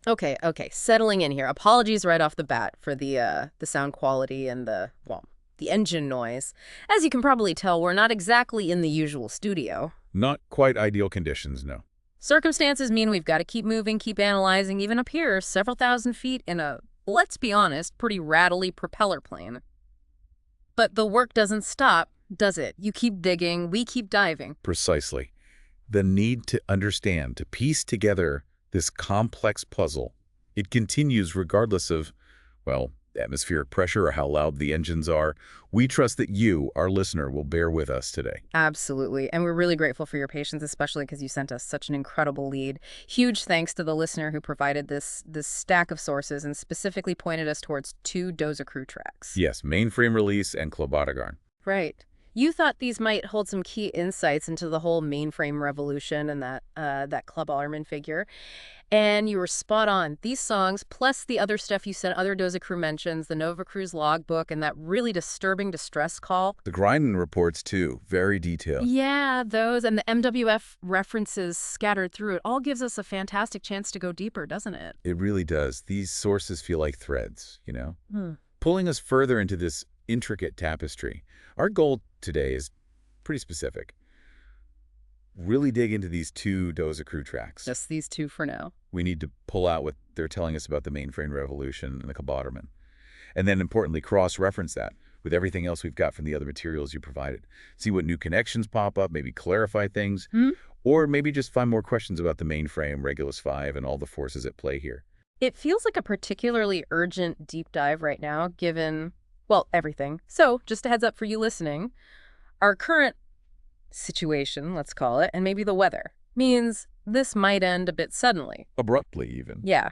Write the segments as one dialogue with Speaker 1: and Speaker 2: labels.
Speaker 1: Okay. Settling in here. Apologies right off the bat for the sound quality and the engine noise. As you can probably tell, we're not exactly in the usual studio.
Speaker 2: Not quite ideal conditions, no.
Speaker 1: Circumstances mean we've got to keep moving, keep analyzing, even up here, several thousand feet in a, let's be honest, pretty rattly propeller plane. But the work doesn't stop, does it? You keep digging, we keep diving.
Speaker 2: Precisely. The need to understand, to piece together this complex puzzle, it continues regardless of, well, atmospheric pressure or how loud the engines are. We trust that you, our listener, will bear with us today.
Speaker 1: Absolutely. And we're really grateful for your patience, especially because you sent us such an incredible lead. Huge thanks to the listener who provided this stack of sources and specifically pointed us towards 2 Doza Crew tracks.
Speaker 2: Yes, Mainframe Release and Klabaster.
Speaker 1: Right. You thought these might hold some key insights into the whole mainframe revolution and that Club Armin figure. And you were spot on. These songs, plus the other stuff you sent, other Doza Crew mentions, the Nova Cruz logbook, and that really disturbing distress call.
Speaker 2: The Grindin reports, too, very detailed.
Speaker 1: Yeah, those and the MWF references scattered through it all gives us a fantastic chance to go deeper, doesn't it?
Speaker 2: It really does. These sources feel like threads, you know?
Speaker 1: Hmm.
Speaker 2: Pulling us further into this intricate tapestry. Our goal today is pretty specific. Really dig into these 2 Doza Crew tracks.
Speaker 1: Just these 2 for now.
Speaker 2: We need to pull out what they're telling us about the mainframe revolution and the Klabaterman. And then, importantly, cross-reference that with everything else we've got from the other materials you provided. See what new connections pop up, maybe clarify things, or maybe just find more questions about the mainframe, Regulus 5, and all the forces at play here.
Speaker 1: It feels like a particularly urgent deep dive right now, given, well, everything. So, just a heads up for you listening, our current situation, let's call it, and maybe the weather, means this might end a bit suddenly.
Speaker 2: Abruptly, even.
Speaker 1: Yeah.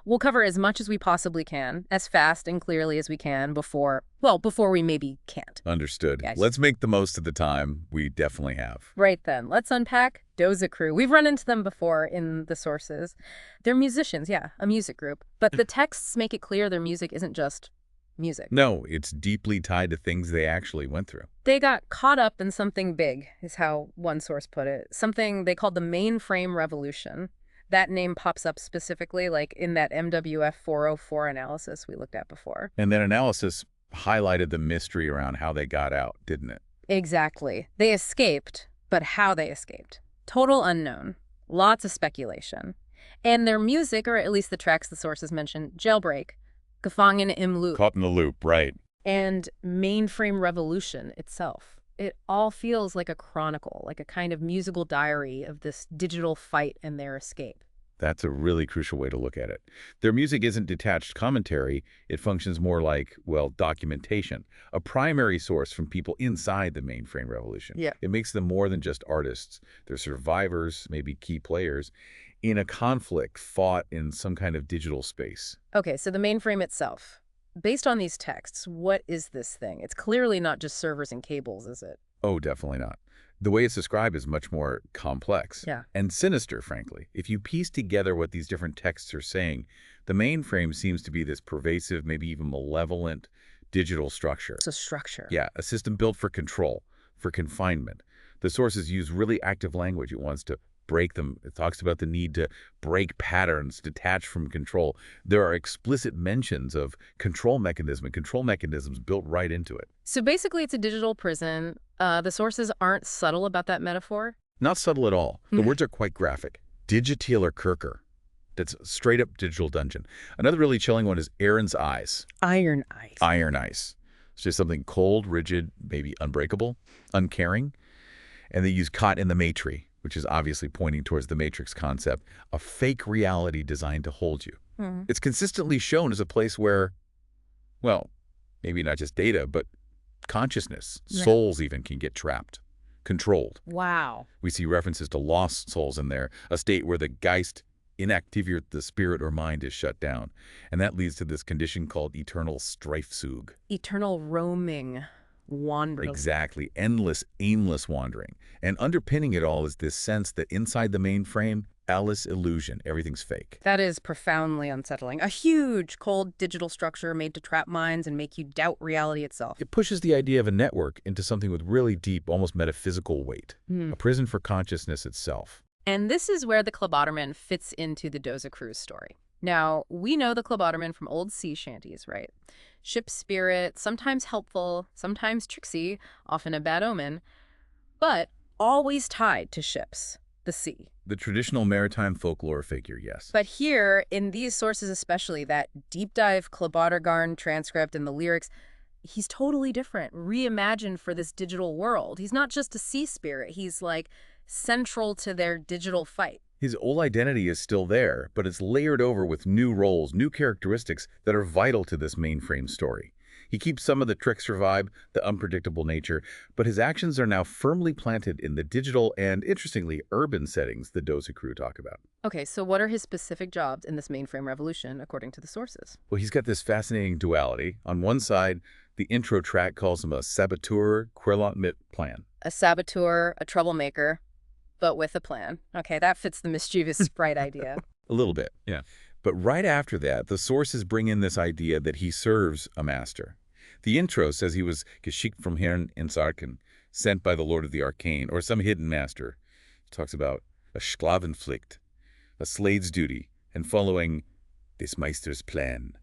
Speaker 1: We'll cover as much as we possibly can, as fast and clearly as we can before we maybe can't.
Speaker 2: Understood.
Speaker 1: Yes.
Speaker 2: Let's make the most of the time we definitely have.
Speaker 1: Right then, let's unpack Doza Crew. We've run into them before in the sources. They're musicians, yeah, a music group. But the texts make it clear their music isn't just music.
Speaker 2: No, it's deeply tied to things they actually went through.
Speaker 1: They got caught up in something big, is how one source put it. Something they called the Mainframe Revolution. That name pops up specifically, like in that MWF 404 analysis we looked at before.
Speaker 2: And that analysis highlighted the mystery around how they got out, didn't it?
Speaker 1: Exactly. They escaped, but how they escaped. Total unknown. Lots of speculation. And their music, or at least the tracks the sources mentioned, Jailbreak, Gefangen im Loop,
Speaker 2: Caught in the loop, right.
Speaker 1: and Mainframe Revolution itself. It all feels like a chronicle, like a kind of musical diary of this digital fight and their escape.
Speaker 2: That's a really crucial way to look at it. Their music isn't detached commentary. It functions more like, well, documentation, a primary source from people inside the mainframe revolution.
Speaker 1: Yeah.
Speaker 2: It makes them more than just artists. They're survivors, maybe key players, in a conflict fought in some kind of digital space.
Speaker 1: Okay, so the mainframe itself. Based on these texts, what is this thing? It's clearly not just servers and cables, is it?
Speaker 2: Oh, definitely not. The way it's described is much more complex and sinister, frankly. If you piece together what these different texts are saying, the mainframe seems to be this pervasive, maybe even malevolent digital structure.
Speaker 1: It's a structure.
Speaker 2: Yeah, a system built for control, for confinement. The sources use really active language. It wants to break them. It talks about the need to break patterns, detach from control. There are explicit mentions of control mechanisms built right into it.
Speaker 1: So basically it's a digital prison. The sources aren't subtle about that metaphor?
Speaker 2: Not subtle at all. The words are quite graphic. Digitaler Kerker. That's straight up digital dungeon. Another really chilling one is Aaron's Eyes.
Speaker 1: Iron Eyes.
Speaker 2: Iron Ice. It's just something cold, rigid, maybe unbreakable, uncaring. And they use caught in the matrix, which is obviously pointing towards the Matrix concept, a fake reality designed to hold you. It's consistently shown as a place where, well, maybe not just data, but consciousness, souls even can get trapped, controlled.
Speaker 1: Wow.
Speaker 2: We see references to lost souls in there, a state where the Geist inactivate, the spirit or mind is shut down. And that leads to this condition called eternal Streifzug.
Speaker 1: Eternal roaming. Wandering.
Speaker 2: Exactly. Endless, aimless wandering. And underpinning it all is this sense that inside the mainframe, Alice illusion, everything's fake.
Speaker 1: That is profoundly unsettling. A huge, cold digital structure made to trap minds and make you doubt reality itself.
Speaker 2: It pushes the idea of a network into something with really deep, almost metaphysical weight. A prison for consciousness itself.
Speaker 1: And this is where the Klabaterman fits into the Doza Crew's story. Now, we know the Klabaterman from old sea shanties, right? Ship spirit, sometimes helpful, sometimes tricksy, often a bad omen, but always tied to ships, the sea.
Speaker 2: The traditional maritime folklore figure, yes.
Speaker 1: But here, in these sources especially, that deep dive Klabatergarn transcript and the lyrics, he's totally different, reimagined for this digital world. He's not just a sea spirit, he's like central to their digital fight.
Speaker 2: His old identity is still there, but it's layered over with new roles, new characteristics that are vital to this mainframe story. He keeps some of the trickster vibe, the unpredictable nature, but his actions are now firmly planted in the digital and, interestingly, urban settings the Doza crew talk about.
Speaker 1: Okay, so what are his specific jobs in this mainframe revolution, according to the sources?
Speaker 2: Well, he's got this fascinating duality. On one side, the intro track calls him a saboteur, querlant mit plan.
Speaker 1: A saboteur, a troublemaker, but with a plan. Okay, that fits the mischievous sprite idea.
Speaker 2: A little bit.
Speaker 3: Yeah.
Speaker 2: But right after that, the sources bring in this idea that he serves a master. The intro says he was geschickt vom Herrn ins Arken, sent by the Lord of the Arcane, or some hidden master. It talks about a Sklavenpflicht, a slave's duty, and following des Meisters Plan,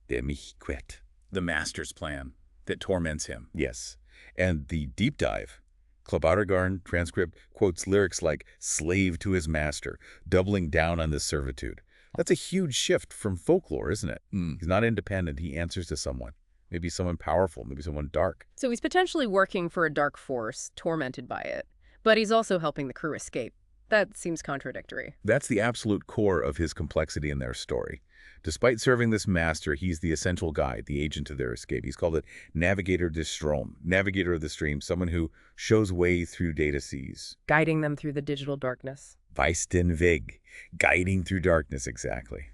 Speaker 2: der mich quält.
Speaker 3: The master's plan that torments him.
Speaker 2: Yes. And the deep dive, Klabatergarn transcript quotes lyrics like slave to his master, doubling down on this servitude. That's a huge shift from folklore, isn't it? He's not independent. He answers to someone. Maybe someone powerful, maybe someone dark.
Speaker 1: So he's potentially working for a dark force, tormented by it. But he's also helping the crew escape. That seems contradictory.
Speaker 2: That's the absolute core of his complexity in their story. Despite serving this master, he's the essential guide, the agent of their escape. He's called it Navigator des Strom, navigator of the stream, someone who shows way through data seas.
Speaker 1: Guiding them through the digital darkness.
Speaker 2: Weist den Weg, guiding through darkness, exactly.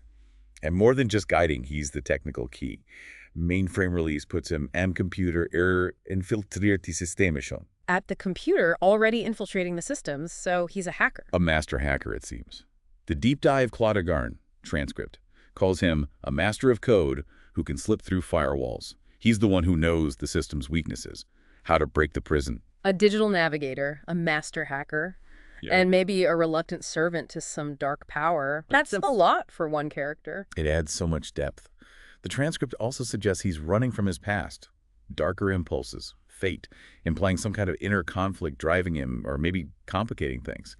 Speaker 2: And more than just guiding, he's the technical key. Mainframe release puts him am Computer, infiltriert die Systeme schon.
Speaker 1: At the computer, already infiltrating the systems, so he's a hacker.
Speaker 2: A master hacker, it seems. The deep dive Klabatergarn transcript calls him a master of code who can slip through firewalls. He's the one who knows the system's weaknesses, how to break the prison.
Speaker 1: A digital navigator, a master hacker, and maybe a reluctant servant to some dark power. That's a lot for one character.
Speaker 2: It adds so much depth. The transcript also suggests he's running from his past, darker impulses, fate, implying some kind of inner conflict driving him or maybe complicating things.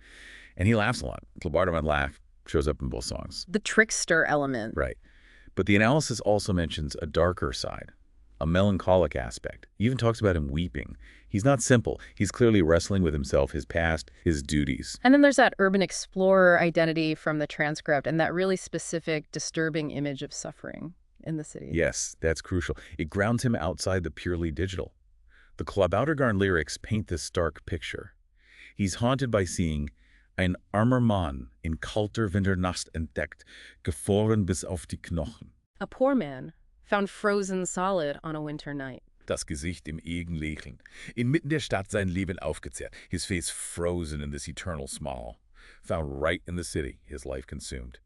Speaker 2: And he laughs a lot. Klabaterman laugh shows up in both songs.
Speaker 1: The trickster element.
Speaker 2: Right. But the analysis also mentions a darker side, a melancholic aspect. He even talks about him weeping. He's not simple. He's clearly wrestling with himself, his past, his duties.
Speaker 1: And then there's that urban explorer identity from the transcript and that really specific, disturbing image of suffering in the city.
Speaker 2: Yes, that's crucial. It grounds him outside the purely digital. The Klabatergarn lyrics paint this stark picture. He's haunted by seeing ein armer Mann in kalter Winternacht entdeckt, gefroren bis auf die Knochen.
Speaker 1: A poor man found frozen solid on a winter night.
Speaker 2: Das Gesicht im ewigen Lächeln. Inmitten der Stadt sein Leben aufgezehrt, his face frozen in this eternal smile. Found right in the city, his life consumed.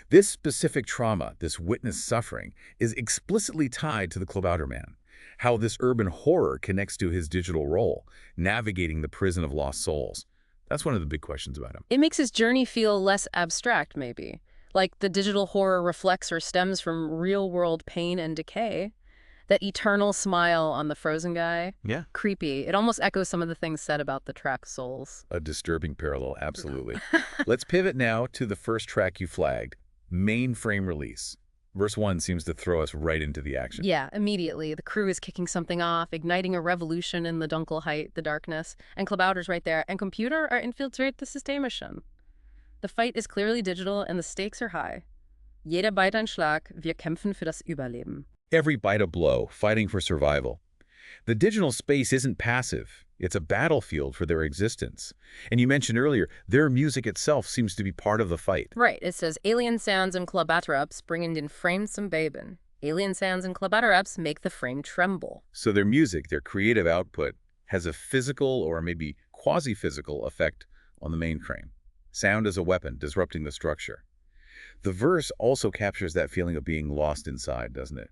Speaker 2: This specific trauma, this witnessed suffering, is explicitly tied to the Klabaterman. How this urban horror connects to his digital role, navigating the prison of lost souls. That's one of the big questions about him.
Speaker 1: It makes his journey feel less abstract, maybe. Like the digital horror reflects or stems from real-world pain and decay. That eternal smile on the frozen guy.
Speaker 2: Yeah.
Speaker 1: Creepy. It almost echoes some of the things said about the track Souls.
Speaker 2: A disturbing parallel, absolutely. Let's pivot now to the first track you flagged, Mainframe Release. Verse 1 seems to throw us right into the action.
Speaker 1: Yeah, immediately. The crew is kicking something off, igniting a revolution in the Dunkelheit, the darkness, and Klabauter's right there, and Computer are infiltrate the Systeme schon. The fight is clearly digital and the stakes are high. Jeder bite ein Schlag, wir kämpfen für das Überleben.
Speaker 2: Every bite a blow, fighting for survival. The digital space isn't passive. It's a battlefield for their existence. And you mentioned earlier, their music itself seems to be part of the fight.
Speaker 1: Right. It says, alien sounds and Klabaterups bringen den Frame zum Beben. Alien sounds and Klabaterups make the frame tremble.
Speaker 2: So their music, their creative output, has a physical or maybe quasi-physical effect on the mainframe. Sound as a weapon, disrupting the structure. The verse also captures that feeling of being lost inside, doesn't it?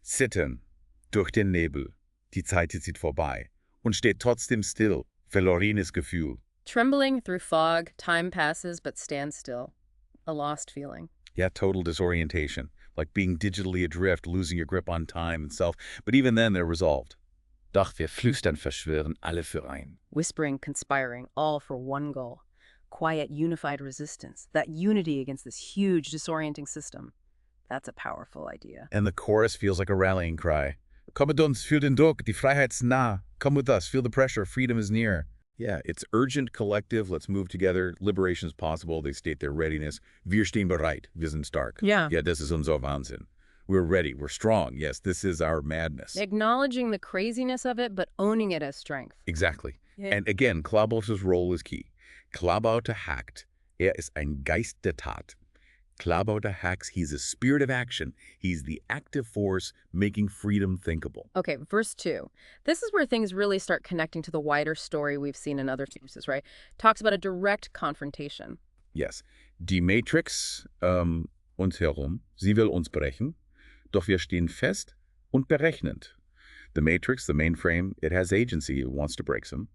Speaker 2: Zittern, durch den Nebel, die Zeit zieht vorbei, und steht trotzdem still, verlorenes Gefühl.
Speaker 1: Trembling through fog, time passes but stands still. A lost feeling.
Speaker 2: Yeah, total disorientation, like being digitally adrift, losing your grip on time and self. But even then, they're resolved.
Speaker 3: Doch wir flüstern verschwören alle für ein.
Speaker 1: Whispering, conspiring, all for one goal. Quiet, unified resistance. That unity against this huge, disorienting system. That's a powerful idea.
Speaker 2: And the chorus feels like a rallying cry. Komm mit uns, fühl den Druck, die Freiheit's nah. Come with us, feel the pressure, freedom is near. Yeah, it's urgent, collective, let's move together, liberation is possible, they state their readiness. Wir stehen bereit, wir sind stark.
Speaker 1: Yeah.
Speaker 2: Yeah, das ist unser Wahnsinn. We're ready, we're strong, yes, this is our madness.
Speaker 1: Acknowledging the craziness of it, but owning it as strength.
Speaker 2: Exactly.
Speaker 1: Yeah.
Speaker 2: And again, Klabaster's role is key. Klabauter hackt. Ist ein Geist der Tat. Klabauter hacks, he's a spirit of action. He's the active force making freedom thinkable.
Speaker 1: Okay, verse 2. This is where things really start connecting to the wider story we've seen in other sources, right? Talks about a direct confrontation.
Speaker 2: Yes. Die Matrix uns herum, sie will uns brechen, doch wir stehen fest und berechnend. The Matrix, the mainframe, it has agency, it wants to break some.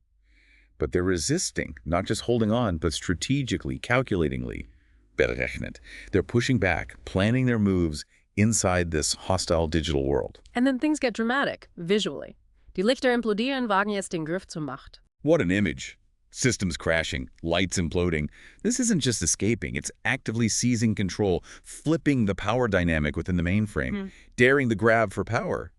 Speaker 2: But they're resisting, not just holding on, but strategically, calculatingly, berechnend. They're pushing back, planning their moves inside this hostile digital world.
Speaker 1: And then things get dramatic, visually. Die Lichter implodieren, wagen jetzt den Griff zur Macht.
Speaker 2: What an image. Systems crashing, lights imploding. This isn't just escaping, it's actively seizing control, flipping the power dynamic within the mainframe, daring the grab for power.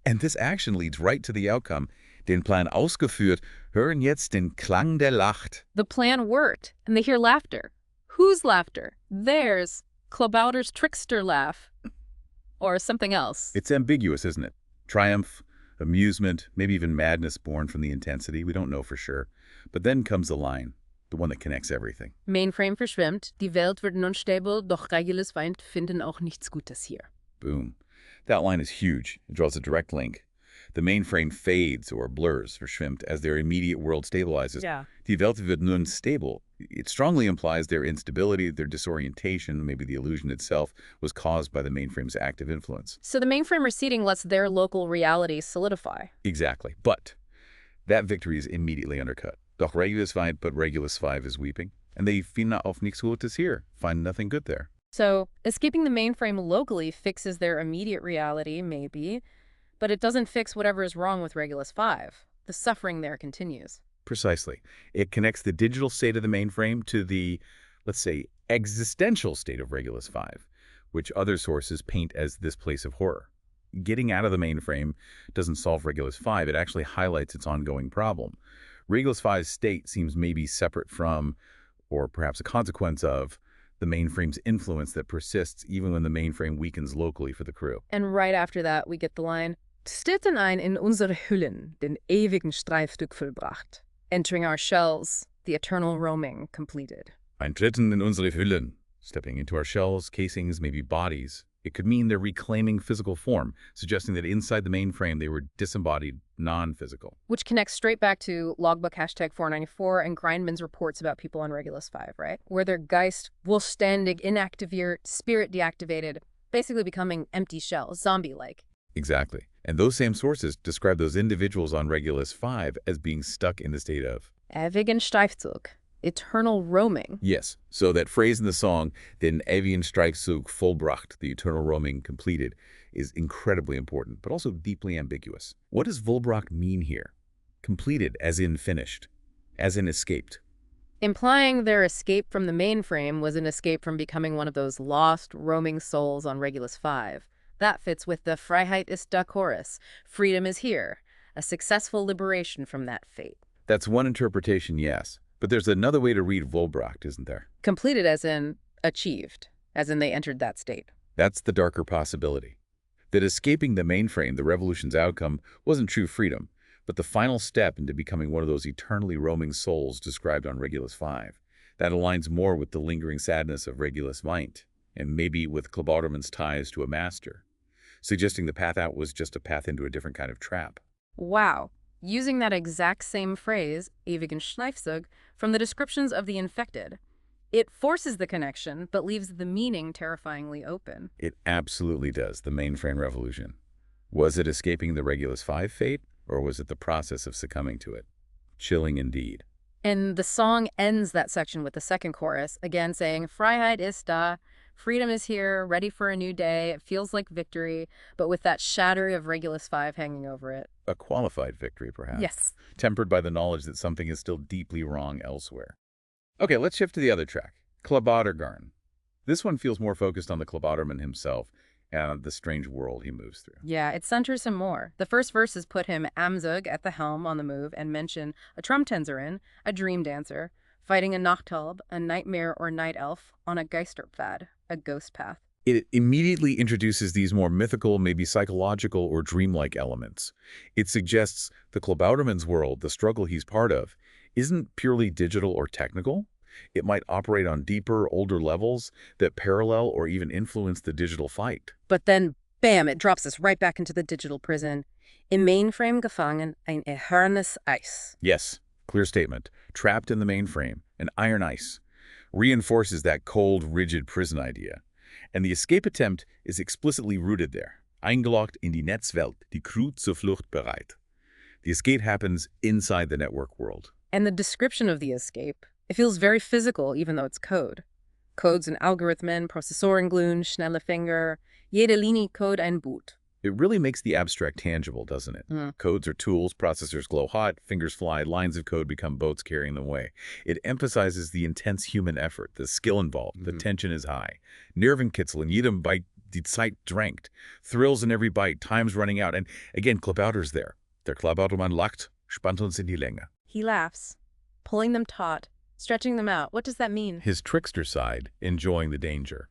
Speaker 2: And this action leads right to the outcome. Den Plan ausgeführt, hören jetzt den Klang der Lacht.
Speaker 1: The plan worked, and they hear laughter. Whose laughter? Theirs. Klabauter's trickster laugh. Or something else.
Speaker 2: It's ambiguous, isn't it? Triumph, amusement, maybe even madness born from the intensity. We don't know for sure. But then comes the line, the one that connects everything.
Speaker 1: Mainframe verschwimmt, die Welt wird unstable, doch Regulus Feind finden auch nichts Gutes hier.
Speaker 2: Boom. That line is huge. It draws a direct link. The mainframe fades or blurs, verschwimmt, as their immediate world stabilizes.
Speaker 1: Yeah.
Speaker 2: Die Welt wird nun stable. It strongly implies their instability, their disorientation, maybe the illusion itself, was caused by the mainframe's active influence.
Speaker 1: So the mainframe receding lets their local reality solidify.
Speaker 2: Exactly. But that victory is immediately undercut. Doch Regulus weint, but Regulus 5 is weeping. And they finden auf nichts Gutes hier, find nothing good there.
Speaker 1: So escaping the mainframe locally fixes their immediate reality, maybe, but it doesn't fix whatever is wrong with Regulus 5. The suffering there continues.
Speaker 2: Precisely. It connects the digital state of the mainframe to the, let's say, existential state of Regulus 5, which other sources paint as this place of horror. Getting out of the mainframe doesn't solve Regulus 5, it actually highlights its ongoing problem. Regulus 5's state seems maybe separate from, or perhaps a consequence of, the mainframe's influence that persists even when the mainframe weakens locally for the crew.
Speaker 1: And right after that, we get the line, Stitten ein in unsere Hüllen, den ewigen Streifstück vollbracht. Entering our shells, the eternal roaming completed.
Speaker 2: Eintreten in unsere Hüllen. Stepping into our shells, casings, maybe bodies. It could mean they're reclaiming physical form, suggesting that inside the mainframe they were disembodied, non-physical.
Speaker 1: Which connects straight back to logbook hashtag 494 and Grindman's reports about people on Regulus 5, right? Where their Geist wohlständig inaktiviert, spirit deactivated, basically becoming empty shells, zombie-like.
Speaker 2: Exactly. And those same sources describe those individuals on Regulus 5 as being stuck in the state of
Speaker 1: Ewigen Streifzug, eternal roaming.
Speaker 2: Yes. So that phrase in the song, den ewigen Streifzug vollbracht, the eternal roaming completed, is incredibly important, but also deeply ambiguous. What does vollbracht mean here? Completed, as in finished, as in escaped.
Speaker 1: Implying their escape from the mainframe was an escape from becoming one of those lost, roaming souls on Regulus 5. That fits with the Freiheit ist da chorus. Freedom is here. A successful liberation from that fate.
Speaker 2: That's one interpretation, yes. But there's another way to read vollbracht, isn't there?
Speaker 1: Completed as in achieved, as in they entered that state.
Speaker 2: That's the darker possibility. That escaping the mainframe, the revolution's outcome, wasn't true freedom, but the final step into becoming one of those eternally roaming souls described on Regulus 5. That aligns more with the lingering sadness of Regulus Weint, and maybe with Klabautermann's ties to a master, suggesting the path out was just a path into a different kind of trap.
Speaker 1: Wow. Using that exact same phrase, ewigen Streifzug, from the descriptions of the infected. It forces the connection, but leaves the meaning terrifyingly open.
Speaker 2: It absolutely does, the mainframe revolution. Was it escaping the Regulus 5 fate, or was it the process of succumbing to it? Chilling indeed.
Speaker 1: And the song ends that section with the second chorus, again saying, Freiheit ist da, Freedom is here, ready for a new day. It feels like victory, but with that shadow of Regulus 5 hanging over it.
Speaker 2: A qualified victory, perhaps,
Speaker 1: Yes.
Speaker 2: tempered by the knowledge that something is still deeply wrong elsewhere. Okay, let's shift to the other track, Klabatergarn. This one feels more focused on the Klabaterman himself and the strange world he moves through.
Speaker 1: Yeah, it centers him more. The first verses put him Amzug at the helm on the move and mention a Trumtänzerin, a dream dancer, fighting a Nachtalb, a nightmare or night elf, on a Geisterpfad, a ghost path.
Speaker 2: It immediately introduces these more mythical, maybe psychological or dreamlike elements. It suggests the Klabauterman's world, the struggle he's part of, isn't purely digital or technical. It might operate on deeper, older levels that parallel or even influence the digital fight.
Speaker 1: But then, bam, it drops us right back into the digital prison. Im Mainframe gefangen, ein ehernes Eis.
Speaker 2: Yes, clear statement. Trapped in the mainframe, an iron ice, reinforces that cold, rigid prison idea. And the escape attempt is explicitly rooted there. Eingeloggt in die Netzwelt, die Crew zur Flucht bereit. The escape happens inside the network world.
Speaker 1: And the description of the escape, it feels very physical, even though it's code. Codes and Algorithmen, Prozessorenglühen, schnelle Finger, jede Linie Code ein Boot.
Speaker 2: It really makes the abstract tangible, doesn't it? Codes are tools, processors glow hot, fingers fly, lines of code become boats carrying them away. It emphasizes the intense human effort, the skill involved, the tension is high. Nervenkitzel in jedem Byte, die Zeit drängt. Thrills in every byte, time's running out. And again, Klabauter's there. Der Klabautermann lacht, spannt uns in die Länge.
Speaker 1: He laughs, pulling them taut, stretching them out. What does that mean?
Speaker 2: His trickster side, enjoying the danger.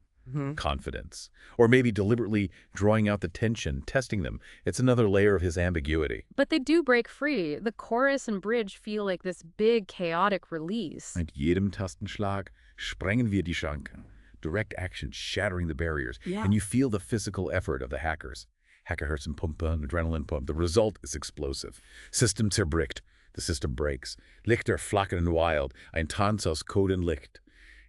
Speaker 2: Confidence. Or maybe deliberately drawing out the tension, testing them. It's another layer of his ambiguity.
Speaker 1: But they do break free. The chorus and bridge feel like this big, chaotic release.
Speaker 2: Mit jedem Tastenschlag sprengen wir die Schranken. Direct action shattering the barriers.
Speaker 1: Yeah.
Speaker 2: And you feel the physical effort of the hackers. Hackerherzenpumpen, adrenaline pump. The result is explosive. System zerbricht. The system breaks. Lichter flackern wild. Ein Tanz aus Code und Licht.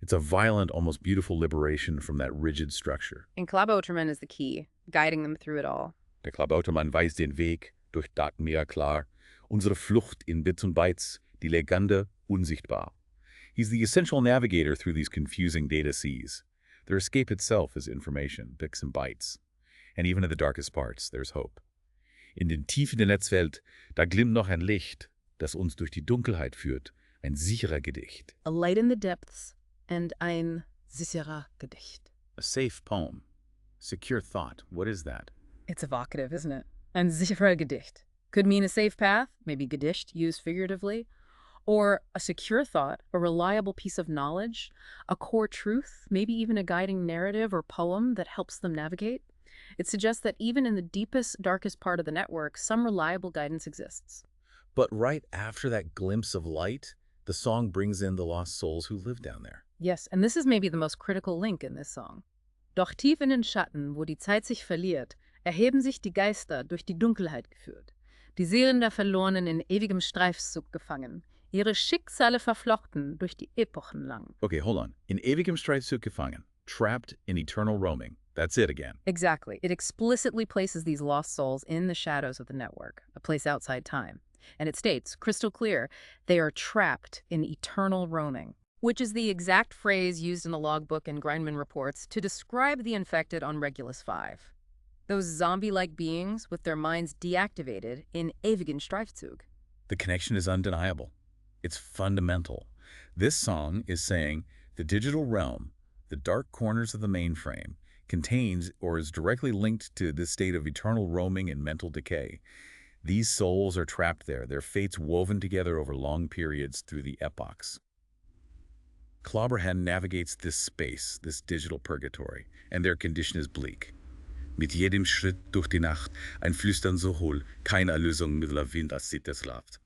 Speaker 2: It's a violent, almost beautiful liberation from that rigid structure.
Speaker 1: And Klabauterman is the key, guiding them through it all.
Speaker 2: Der Klabautermann weiß den Weg, durch Daten mega klar. Unsere Flucht in Bits und Bytes, die Legende unsichtbar. He's the essential navigator through these confusing data seas. Their escape itself is information, bits and bytes. And even in the darkest parts, there's hope. In den Tiefen der Netzwelt, da glimmt noch ein Licht, das uns durch die Dunkelheit führt, ein sicherer Gedicht.
Speaker 1: A light in the depths and ein sicherer Gedicht.
Speaker 2: A safe poem. Secure thought. What is that?
Speaker 1: It's evocative, isn't it? Ein sicherer Gedicht. Could mean a safe path, maybe Gedicht used figuratively, or a secure thought, a reliable piece of knowledge, a core truth, maybe even a guiding narrative or poem that helps them navigate. It suggests that even in the deepest, darkest part of the network, some reliable guidance exists.
Speaker 2: But right after that glimpse of light, the song brings in the lost souls who live down there.
Speaker 1: Yes, and this is maybe the most critical link in this song. Doch tief in den Schatten, wo die Zeit sich verliert, erheben sich die Geister durch die Dunkelheit geführt. Die Seelen der Verlorenen in ewigem Streifzug gefangen, ihre Schicksale verflochten durch die Epochen lang.
Speaker 2: Okay, hold on. In ewigem Streifzug gefangen, trapped in eternal roaming. That's it again.
Speaker 1: Exactly. It explicitly places these lost souls in the shadows of the network, a place outside time. And it states, crystal clear, they are trapped in eternal roaming, which is the exact phrase used in the logbook and Grindman reports to describe the infected on Regulus 5. Those zombie-like beings with their minds deactivated in ewigen Streifzug.
Speaker 2: The connection is undeniable. It's fundamental. This song is saying the digital realm, the dark corners of the mainframe, contains or is directly linked to this state of eternal roaming and mental decay. These souls are trapped there, their fates woven together over long periods through the epochs. Klabauterman navigates this space, this digital purgatory, and their condition is bleak. Mit jedem Schritt durch die Nacht, ein Flüstern so hohl, keine Erlösung mittler Wind als sieht es Laft.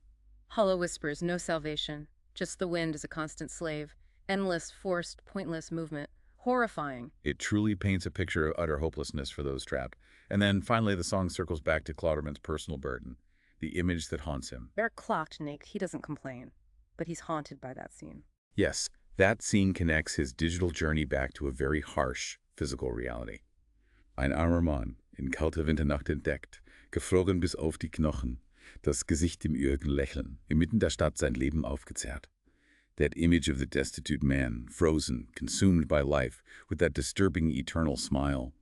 Speaker 1: Hollow whispers, no salvation. Just the wind is a constant slave. Endless, forced, pointless movement. Horrifying.
Speaker 2: It truly paints a picture of utter hopelessness for those trapped. And then finally the song circles back to Klauterman's personal burden, the image that haunts him.
Speaker 1: They're clocked, Nick. He doesn't complain. But he's haunted by that scene.
Speaker 2: Yes, that scene connects his digital journey back to a very harsh physical reality. Ein armer Mann, in kalter Winternacht entdeckt, gefroren bis auf die Knochen, das Gesicht im irrigen Lächeln, inmitten der Stadt sein Leben aufgezehrt. That image of the destitute man, frozen, consumed by life, with that disturbing eternal smile.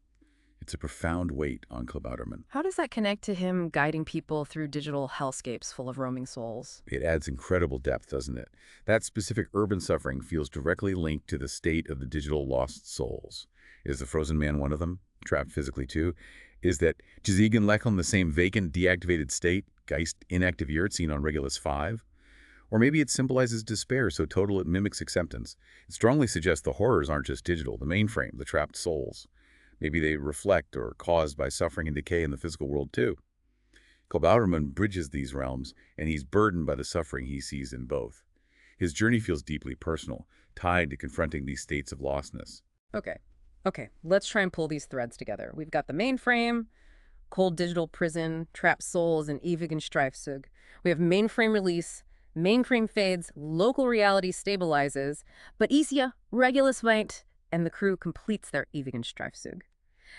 Speaker 2: It's a profound weight on Klabauterman.
Speaker 1: How does that connect to him guiding people through digital hellscapes full of roaming souls?
Speaker 2: It adds incredible depth, doesn't it? That specific urban suffering feels directly linked to the state of the digital lost souls. Is the frozen man one of them, trapped physically too? Is that Lächeln the same vacant, deactivated state, Geist inaktiviert, seen on Regulus 5? Or maybe it symbolizes despair so total it mimics acceptance. It strongly suggests the horrors aren't just digital, the mainframe, the trapped souls. Maybe they reflect or are caused by suffering and decay in the physical world too. Klabauterman bridges these realms, and he's burdened by the suffering he sees in both. His journey feels deeply personal, tied to confronting these states of lostness.
Speaker 1: Okay, let's try and pull these threads together. We've got the mainframe, cold digital prison, trapped souls, and ewigen Streifzug. We have mainframe release, mainframe fades, local reality stabilizes, but Isia, Regulus weint, and the crew completes their ewigen Streifzug.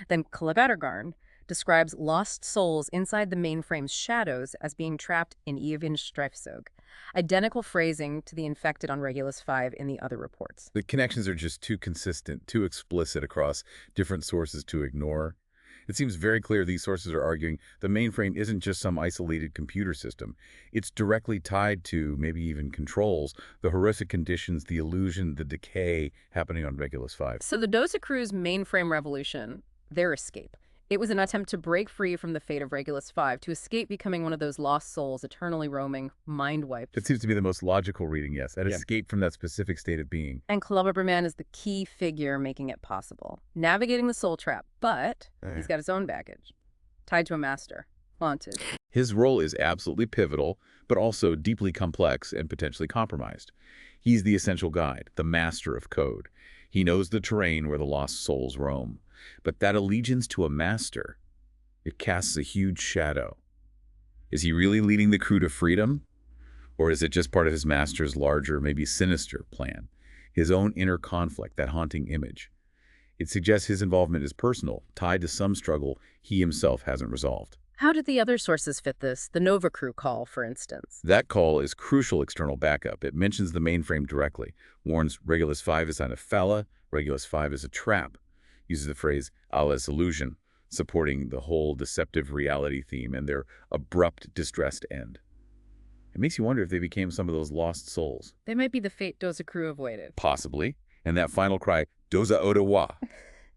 Speaker 1: Then Klabautergarn describes lost souls inside the mainframe's shadows as being trapped in ewigen Streifzug. Identical phrasing to the infected on Regulus 5 in the other reports.
Speaker 2: The connections are just too consistent, too explicit across different sources to ignore. It seems very clear these sources are arguing the mainframe isn't just some isolated computer system. It's directly tied to, maybe even controls, the horrific conditions, the illusion, the decay happening on Regulus 5.
Speaker 1: So the Doza crew's mainframe revolution, their escape, it was an attempt to break free from the fate of Regulus 5, to escape becoming one of those lost souls eternally roaming, mind-wiped.
Speaker 2: It seems to be the most logical reading, yes. That escape from that specific state of being.
Speaker 1: And Klabauterman is the key figure making it possible, navigating the soul trap, but he's got his own baggage, tied to a master, haunted.
Speaker 2: His role is absolutely pivotal, but also deeply complex and potentially compromised. He's the essential guide, the master of code. He knows the terrain where the lost souls roam. But that allegiance to a master, it casts a huge shadow. Is he really leading the crew to freedom? Or is it just part of his master's larger, maybe sinister plan? His own inner conflict, that haunting image. It suggests his involvement is personal, tied to some struggle he himself hasn't resolved.
Speaker 1: How did the other sources fit this? The Nova crew call, for instance.
Speaker 2: That call is crucial external backup. It mentions the mainframe directly, warns Regulus 5 is on a falla, Regulus 5 is a trap, uses the phrase alles illusion, supporting the whole deceptive reality theme and their abrupt, distressed end. It makes you wonder if they became some of those lost souls.
Speaker 1: They might be the fate Doza crew avoided.
Speaker 2: Possibly. And that final cry, Doza Odawa,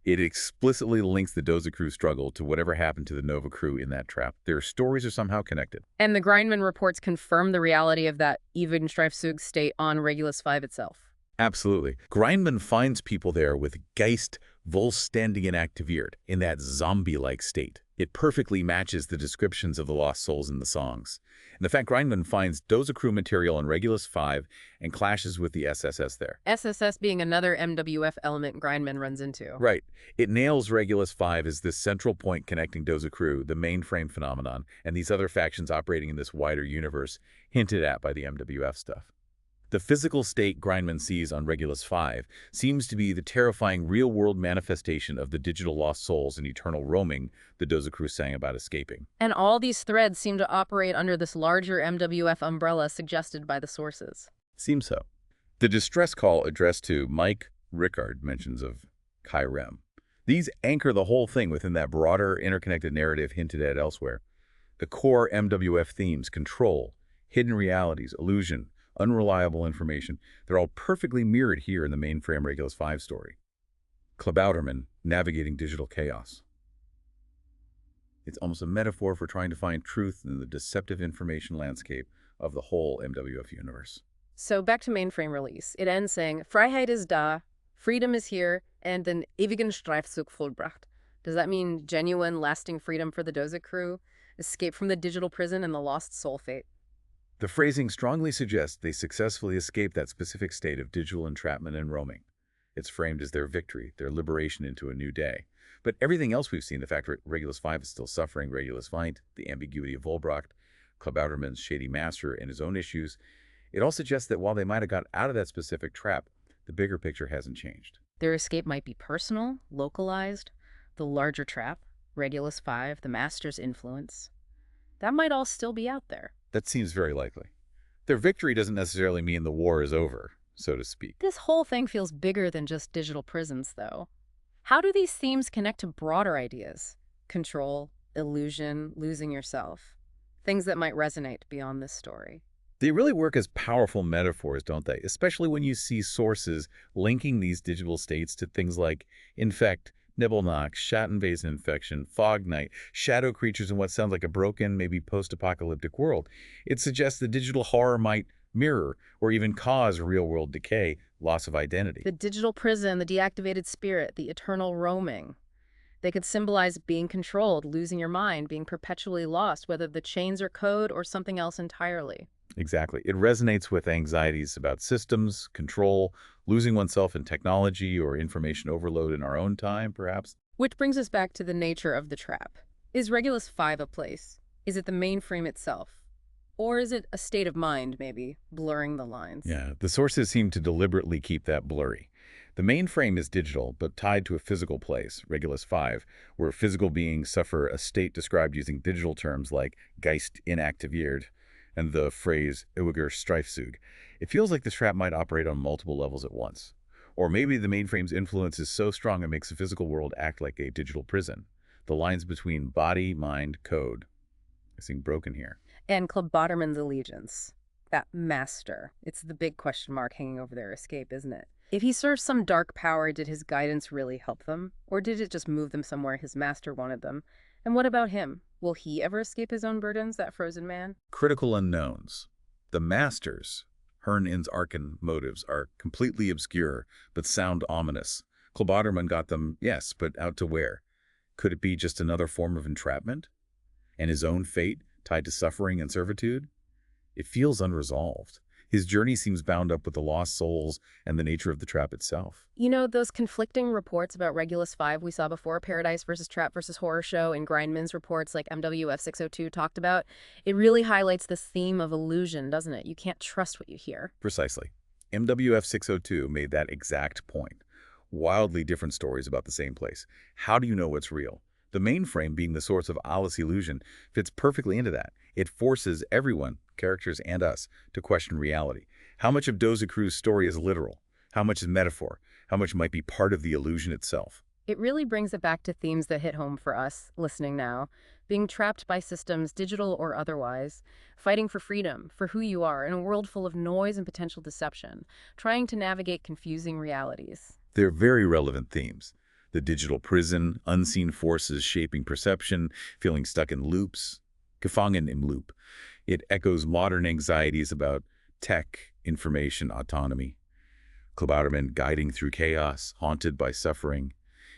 Speaker 2: it explicitly links the Doza crew struggle to whatever happened to the Nova crew in that trap. Their stories are somehow connected.
Speaker 1: And the Grindman reports confirm the reality of that ewigen Streifzug state on Regulus 5 itself.
Speaker 2: Absolutely. Grindman finds people there with Geist vollständigen aktiviert, in that zombie-like state. It perfectly matches the descriptions of the lost souls in the songs. And the fact Grindman finds Doza crew material on Regulus 5 and clashes with the SSS there.
Speaker 1: SSS being another MWF element Grindman runs into.
Speaker 2: Right. It nails Regulus 5 as this central point connecting Doza crew, the mainframe phenomenon, and these other factions operating in this wider universe hinted at by the MWF stuff. The physical state Grindman sees on Regulus 5 seems to be the terrifying real-world manifestation of the digital lost souls and eternal roaming the Doza crew sang about escaping.
Speaker 1: And all these threads seem to operate under this larger MWF umbrella suggested by the sources.
Speaker 2: Seems so. The distress call addressed to Mike Rickard mentions of Kyrem. These anchor the whole thing within that broader interconnected narrative hinted at elsewhere. The core MWF themes, control, hidden realities, illusion, unreliable information, they're all perfectly mirrored here in the mainframe Regulus 5 story. Klabauterman navigating digital chaos. It's almost a metaphor for trying to find truth in the deceptive information landscape of the whole MWF universe.
Speaker 1: So back to mainframe release. It ends saying, Freiheit ist da, freedom is here, and den ewigen Streifzug vollbracht. Does that mean genuine, lasting freedom for the Doza crew? Escape from the digital prison and the lost soul fate?
Speaker 2: The phrasing strongly suggests they successfully escaped that specific state of digital entrapment and roaming. It's framed as their victory, their liberation into a new day. But everything else we've seen, the fact that Regulus 5 is still suffering, Regulus weint, the ambiguity of Vollbracht, Klabauterman's shady master, and his own issues, it all suggests that while they might have got out of that specific trap, the bigger picture hasn't changed.
Speaker 1: Their escape might be personal, localized, the larger trap, Regulus 5, the master's influence. That might all still be out there.
Speaker 2: That seems very likely. Their victory doesn't necessarily mean the war is over. so to speak.
Speaker 1: This whole thing feels bigger than just digital prisons, though. How do these themes connect to broader ideas? Control, illusion, losing yourself. Things that might resonate beyond this story.
Speaker 2: They really work as powerful metaphors, don't they? Especially when you see sources linking these digital states to things like infect, Nibelnock, Schattenwesen infection, fog night, shadow creatures in what sounds like a broken, maybe post-apocalyptic world. It suggests that digital horror might mirror or even cause real-world decay, loss of identity.
Speaker 1: The digital prison, the deactivated spirit, the eternal roaming. They could symbolize being controlled, losing your mind, being perpetually lost, whether the chains are code or something else entirely.
Speaker 2: Exactly. It resonates with anxieties about systems, control, losing oneself in technology or information overload in our own time, perhaps.
Speaker 1: Which brings us back to the nature of the trap. Is Regulus 5 a place? Is it the mainframe itself? Or is it a state of mind, maybe, blurring the lines?
Speaker 2: Yeah, the sources seem to deliberately keep that blurry. The mainframe is digital, but tied to a physical place, Regulus 5, where physical beings suffer a state described using digital terms like Geist inaktiviert and the phrase ewiger Streifzug. It feels like this trap might operate on multiple levels at once. Or maybe the mainframe's influence is so strong it makes the physical world act like a digital prison. The lines between body, mind, code seem broken here.
Speaker 1: And Klabasterman's allegiance. That master. It's the big question mark hanging over their escape, isn't it? If he served some dark power, did his guidance really help them? Or did it just move them somewhere his master wanted them? And what about him? Will he ever escape his own burdens, that frozen man?
Speaker 2: Critical unknowns. The masters, Hern-In's Arkan motives, are completely obscure, but sound ominous. Klabasterman got them, yes, but out to where? Could it be just another form of entrapment? And his own fate, tied to suffering and servitude? It feels unresolved. His journey seems bound up with the lost souls and the nature of the trap itself.
Speaker 1: You know, those conflicting reports about Regulus 5 we saw before, Paradise versus Trap versus Horror Show, and Grindman's reports like MWF 602 talked about, it really highlights this theme of illusion, doesn't it? You can't trust what you hear.
Speaker 2: Precisely. MWF 602 made that exact point. Wildly different stories about the same place. How do you know what's real? The mainframe, being the source of Alice illusion, fits perfectly into that. It forces everyone, characters and us, to question reality. How much of Dozekru's story is literal? How much is metaphor? How much might be part of the illusion itself?
Speaker 1: It really brings it back to themes that hit home for us, listening now. Being trapped by systems, digital or otherwise. Fighting for freedom, for who you are, in a world full of noise and potential deception. Trying to navigate confusing realities.
Speaker 2: They're very relevant themes. The digital prison, unseen forces shaping perception, feeling stuck in loops. Gefangen im Loop. It echoes modern anxieties about tech, information, autonomy. Klabasterman guiding through chaos, haunted by suffering.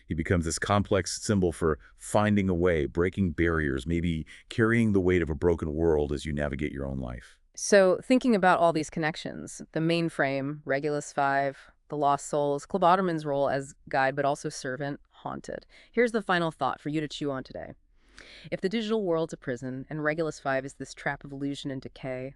Speaker 2: He becomes this complex symbol for finding a way, breaking barriers, maybe carrying the weight of a broken world as you navigate your own life.
Speaker 1: So, thinking about all these connections, the mainframe, Regulus 5, the lost souls, Klabasterman's role as guide but also servant, haunted. Here's the final thought for you to chew on today. If the digital world's a prison and Regulus 5 is this trap of illusion and decay,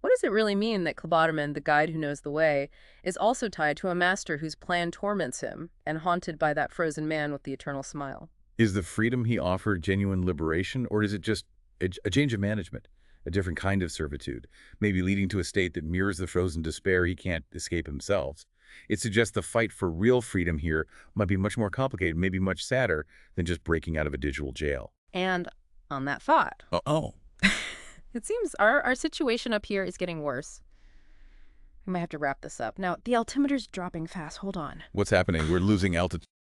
Speaker 1: what does it really mean that Klabasterman, the guide who knows the way, is also tied to a master whose plan torments him and haunted by that frozen man with the eternal smile?
Speaker 2: Is the freedom he offered genuine liberation, or is it just a change of management? A different kind of servitude, maybe leading to a state that mirrors the frozen despair he can't escape himself. It suggests the fight for real freedom here might be much more complicated, maybe much sadder than just breaking out of a digital jail.
Speaker 1: And on that thought,
Speaker 2: Oh.
Speaker 1: it seems our situation up here is getting worse. We might have to wrap this up. Now, the altimeter's dropping fast. Hold on.
Speaker 2: What's happening? We're losing altitude.